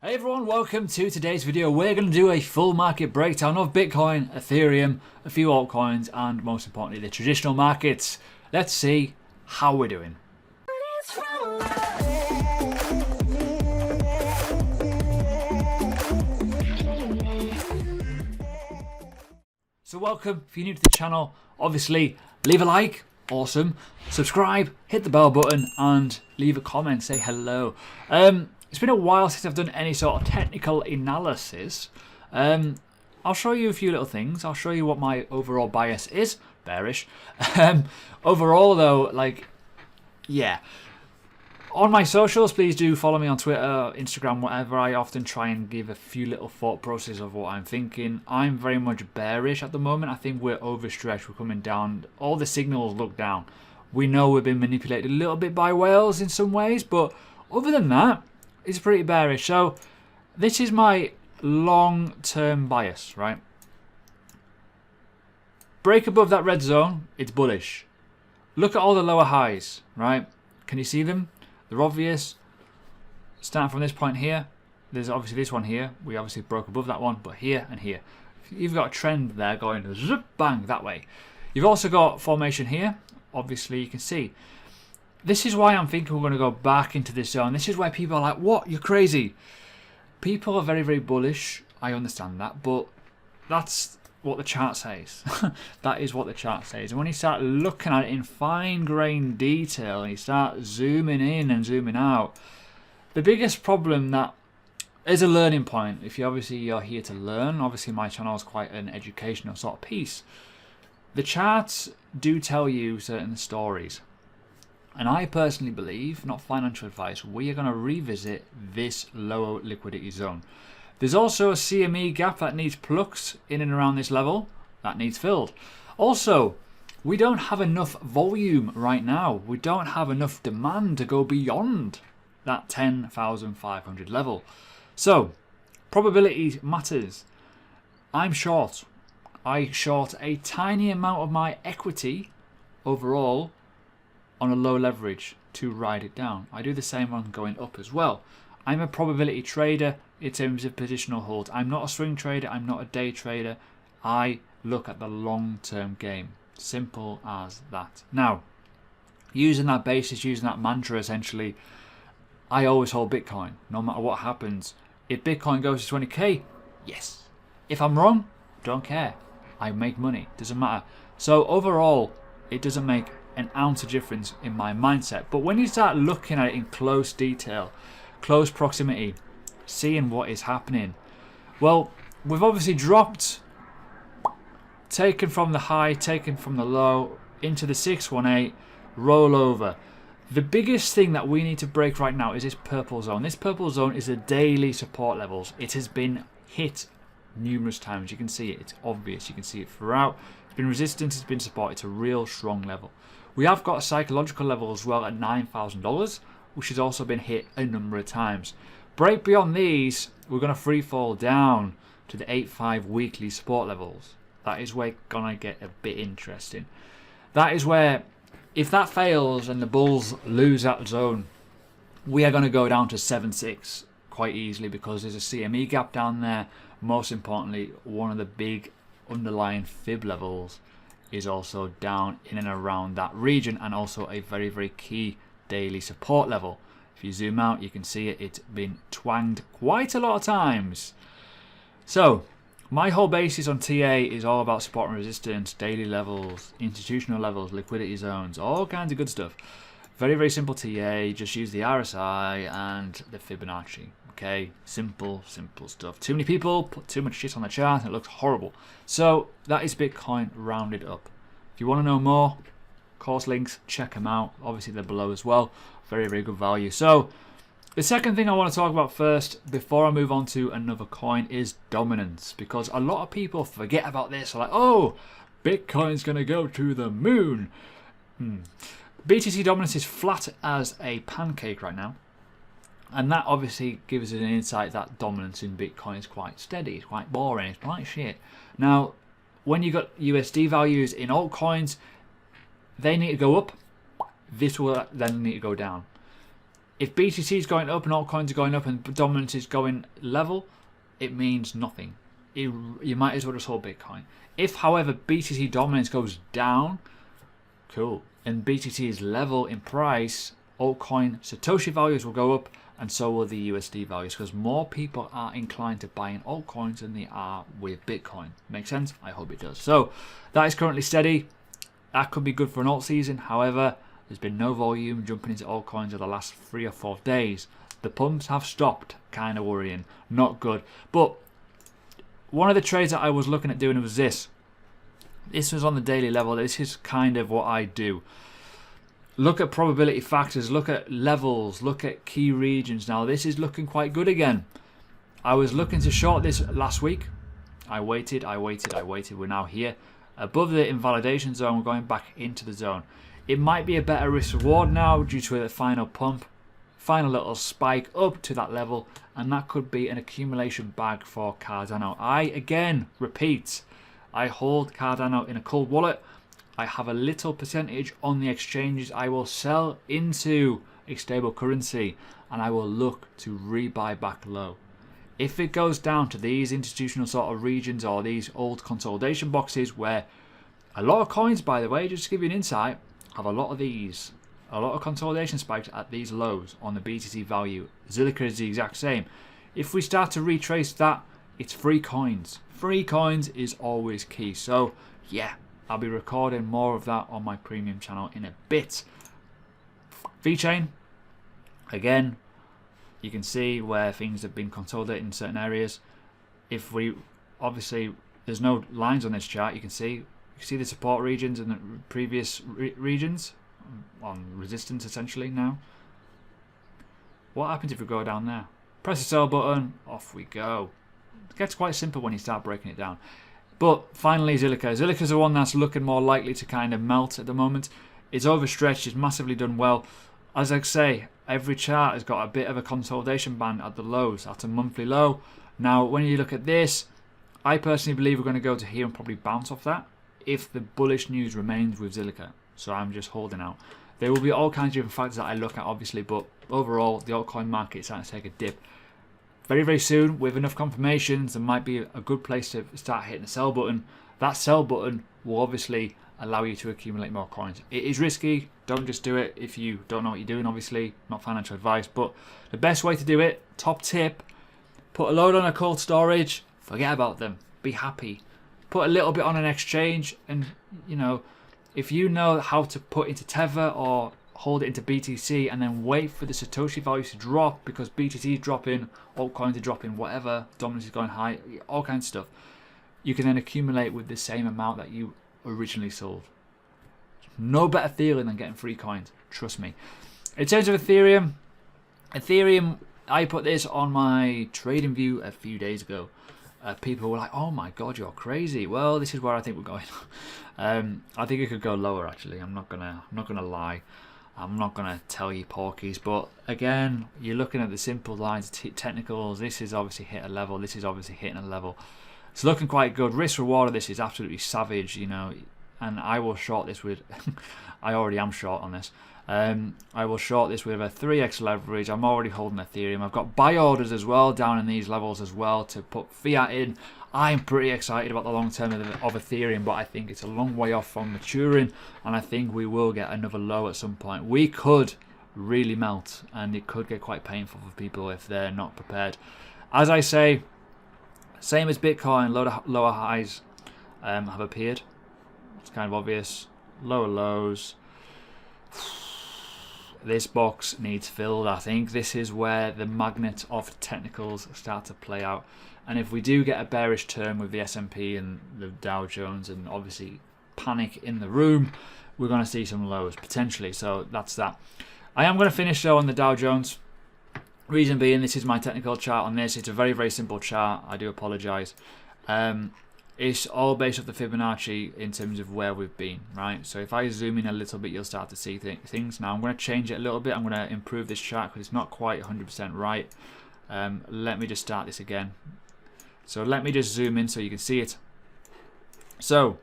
Hey everyone, welcome to today's video. We're going to do a full market breakdown of Bitcoin, Ethereum, a few altcoins, and most importantly the traditional markets. Let's see how we're doing. So welcome, if you're new to the channel, obviously leave a like, awesome, subscribe, hit the bell button and leave a comment, say hello. It's been a while since I've done any sort of technical analysis. I'll show you a few little things. I'll show you what my overall bias is, bearish. Overall though, yeah. On my socials, please do follow me on Twitter, Instagram, whatever. I often try and give a few little thought processes of what I'm thinking. I'm very much bearish at the moment. I think we're overstretched. We're coming down. All the signals look down. We know we've been manipulated a little bit by whales in some ways, but other than that, it's pretty bearish. So this is my long-term bias, right? Break above that red zone, it's bullish. Look at all the lower highs, right? Can you see them? They're obvious. Starting from this point here, there's obviously this one here. We obviously broke above that one, but here and here. You've got a trend there going zip, bang that way. You've also got formation here. Obviously, you can see. This is why I'm thinking we're going to go back into this zone. This is where people are like, what? You're crazy. People are very, very bullish. I understand that, but that's what the chart says. That is what the chart says. And when you start looking at it in fine-grained detail and you start zooming in and zooming out, the biggest problem that is a learning point, if you're here to learn, obviously my channel is quite an educational sort of piece. The charts do tell you certain stories. And I personally believe, not financial advice, we are going to revisit this lower liquidity zone. There's also a CME gap that needs plucked in and around this level. That needs filled. Also, we don't have enough volume right now. We don't have enough demand to go beyond that 10,500 level. So, probability matters. I'm short. I short a tiny amount of my equity overall on a low leverage to ride it down. I do the same on going up as well. I'm a probability trader in terms of positional holds. I'm not a swing trader. I'm not a day trader. I look at the long-term game. Simple as that. Now, using that basis, using that mantra essentially, I always hold Bitcoin no matter what happens. If Bitcoin goes to 20k, yes. If I'm wrong, don't care. I make money. Doesn't matter. So overall, it doesn't make an ounce of difference in my mindset. But when you start looking at it in close detail, close proximity, seeing what is happening, well, we've obviously dropped, taken from the high, taken from the low, into the 618, roll over. The biggest thing that we need to break right now is this purple zone. This purple zone is the daily support levels. It has been hit numerous times. You can see it. It's obvious. You can see it throughout. It's been resistance. It's been support. It's a real strong level. We have got a psychological level as well at $9,000, which has also been hit a number of times. Break beyond these, we're going to free fall down to the 8.5 weekly support levels. That is where it's going to get a bit interesting. That is where, if that fails and the bulls lose that zone, we are going to go down to 7.6 quite easily because there's a CME gap down there. Most importantly, one of the big underlying fib levels is also down in and around that region, and also a very, very key daily support level. If you zoom out, you can see it. It's been twanged quite a lot of times. So my whole basis on TA is all about support and resistance, daily levels, institutional levels, liquidity zones, all kinds of good stuff. Very, very simple TA. Just use the RSI and the Fibonacci. Okay, simple stuff. Too many people put too much shit on the chart and it looks horrible. So that is Bitcoin rounded up. If you want to know more, course links, check them out. Obviously they're below as well. Very, very good value. So the second thing I want to talk about first, before I move on to another coin, is dominance. Because a lot of people forget about this. They're like, oh, Bitcoin's going to go to the moon. BTC dominance is flat as a pancake right now. And that obviously gives us an insight that dominance in Bitcoin is quite steady, it's quite boring, it's quite shit. Now, when you got USD values in altcoins, they need to go up. This will then need to go down. If BTC is going up and altcoins are going up and dominance is going level, it means nothing. You might as well just hold Bitcoin. If, however, BTC dominance goes down, cool, and BTC is level in price, altcoin Satoshi values will go up, and so will the USD values, because more people are inclined to buy in altcoins than they are with Bitcoin. Make sense? I hope it does. So that is currently steady. That could be good for an alt season. However, there's been no volume jumping into altcoins over the last 3 or 4 days. The pumps have stopped. Kind of worrying. Not good. But one of the trades that I was looking at doing was this. This was on the daily level. This is kind of what I do. Look at probability factors, look at levels, look at key regions. Now this is looking quite good again. I was looking to short this last week. I waited. We're now here. Above the invalidation zone, we're going back into the zone. It might be a better risk reward now due to a final pump, final little spike up to that level, and that could be an accumulation bag for Cardano. I, again, repeat, I hold Cardano in a cold wallet. I have a little percentage on the exchanges. I will sell into a stable currency and I will look to rebuy back low. If it goes down to these institutional sort of regions or these old consolidation boxes where a lot of coins, by the way, just to give you an insight, have a lot of these, a lot of consolidation spikes at these lows on the BTC value. Zilliqa is the exact same. If we start to retrace that, it's free coins. Free coins is always key. So yeah, I'll be recording more of that on my premium channel in a bit. VeChain, again, you can see where things have been consolidated in certain areas. If we, obviously, there's no lines on this chart. You can see the support regions and the previous regions on resistance essentially now. What happens if we go down there? Press the sell button, off we go. It gets quite simple when you start breaking it down. But finally, Zilliqa. Zilliqa is the one that's looking more likely to kind of melt at the moment. It's overstretched. It's massively done well. As I say, every chart has got a bit of a consolidation band at the lows, at a monthly low. Now, when you look at this, I personally believe we're going to go to here and probably bounce off that if the bullish news remains with Zilliqa. So I'm just holding out. There will be all kinds of different factors that I look at, obviously, but overall, the altcoin market is starting to take a dip. Very, very soon, with enough confirmations, there might be a good place to start hitting the sell button. That sell button will obviously allow you to accumulate more coins. It is risky. Don't just do it if you don't know what you're doing, obviously. Not financial advice, but the best way to do it, top tip, put a load on a cold storage, forget about them. Be happy. Put a little bit on an exchange, and, you know, if you know how to put into Tether or hold it into BTC and then wait for the Satoshi value to drop because BTC is dropping, altcoins are dropping, whatever, dominance is going high, all kinds of stuff, you can then accumulate with the same amount that you originally sold. No better feeling than getting free coins, trust me. In terms of Ethereum, I put this on my trading view a few days ago. People were like, "Oh my god, you're crazy." Well, this is where I think we're going. I think it could go lower. Actually, I'm not gonna lie. I'm not gonna tell you porkies. But again, you're looking at the simple lines, technicals. This is obviously hit a level. This is obviously hitting a level. It's looking quite good. Risk reward of this is absolutely savage, you know. And I will short this with. I already am short on this. I will short this with a 3x leverage. I'm already holding Ethereum. I've got buy orders as well down in these levels as well to put fiat in. I'm pretty excited about the long term of Ethereum, but I think it's a long way off from maturing, and I think we will get another low at some point. We could really melt, and it could get quite painful for people if they're not prepared. As I say, same as Bitcoin, lower highs have appeared. It's kind of obvious. Lower lows. This box needs filled. I think this is where the magnet of technicals start to play out. And if we do get a bearish turn with the S&P and the Dow Jones and obviously panic in the room, we're going to see some lows potentially. So that's that. I am going to finish though on the Dow Jones. Reason being, this is my technical chart on this. It's a very, very simple chart. I do apologize. It's all based off the Fibonacci in terms of where we've been, right? So if I zoom in a little bit, you'll start to see things. Now I'm going to change it a little bit. I'm going to improve this chart because it's not quite 100% right. Let me just start this again. So let me just zoom in so you can see it. So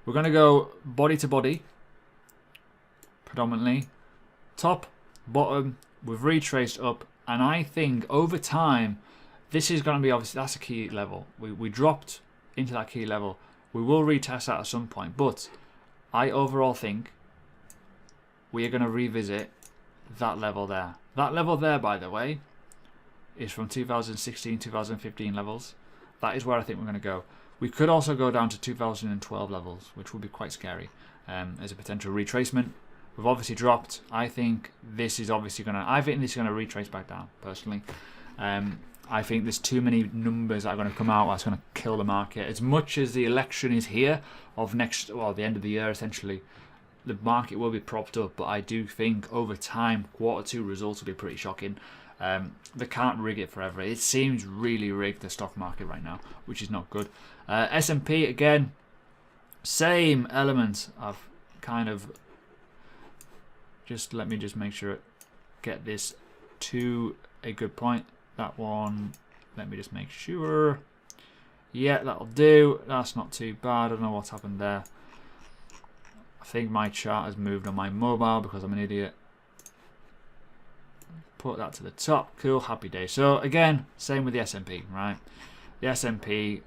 we're going to go body to body, predominantly. Top, bottom, we've retraced up, and I think over time, this is going to be, obviously, that's a key level. We dropped into that key level. We will retest that at some point, but I overall think we are going to revisit that level there. That level there, by the way, is from 2016, 2015 levels. That is where I think we're going to go. We could also go down to 2012 levels, which would be quite scary as a potential retracement. We've obviously dropped. I think this is obviously going to... I think this is going to retrace back down, personally. I think there's too many numbers that are going to come out that's going to kill the market. As much as the election is here of next... well, the end of the year, essentially, the market will be propped up. But I do think over time, Q2 results will be pretty shocking. They can't rig it forever. It seems really rigged, the stock market right now, which is not good. S&P, again, same element of kind of... let me just make sure get this to a good point. That one, let me just make sure. Yeah, that'll do. That's not too bad. I don't know what's happened there. I think my chart has moved on my mobile because I'm an idiot. Put that to the top. Cool, happy day. So again, same with the S&P, right? The S&P,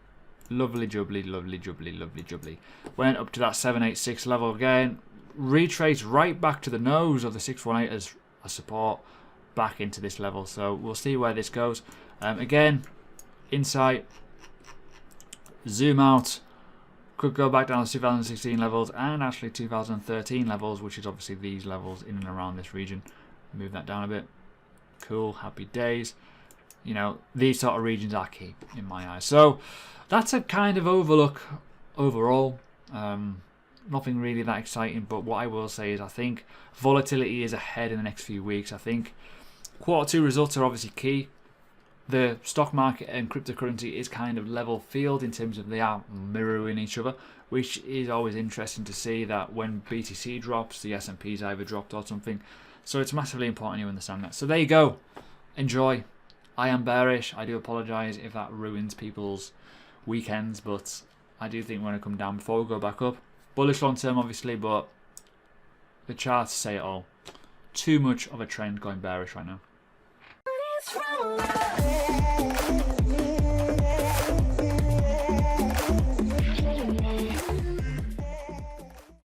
lovely jubbly, lovely jubbly, lovely jubbly. Went up to that 786 level again. Retrace right back to the nose of the 618 as a support, back into this level. So we'll see where this goes. Again, insight, zoom out, could go back down to 2016 levels and actually 2013 levels, which is obviously these levels in and around this region. Move that down a bit. Cool, happy days. You know, these sort of regions are key in my eyes. So that's a kind of overlook overall. Nothing really that exciting, but what I will say is I think volatility is ahead in the next few weeks. I think Q2 results are obviously key. The stock market and cryptocurrency is kind of level field in terms of they are mirroring each other, which is always interesting to see that when BTC drops, the S&P's either dropped or something. So it's massively important you understand that. So there you go. Enjoy. I am bearish. I do apologise if that ruins people's weekends, but I do think we're going to come down before we go back up. Bullish long term, obviously, but the charts say it all. Too much of a trend going bearish right now.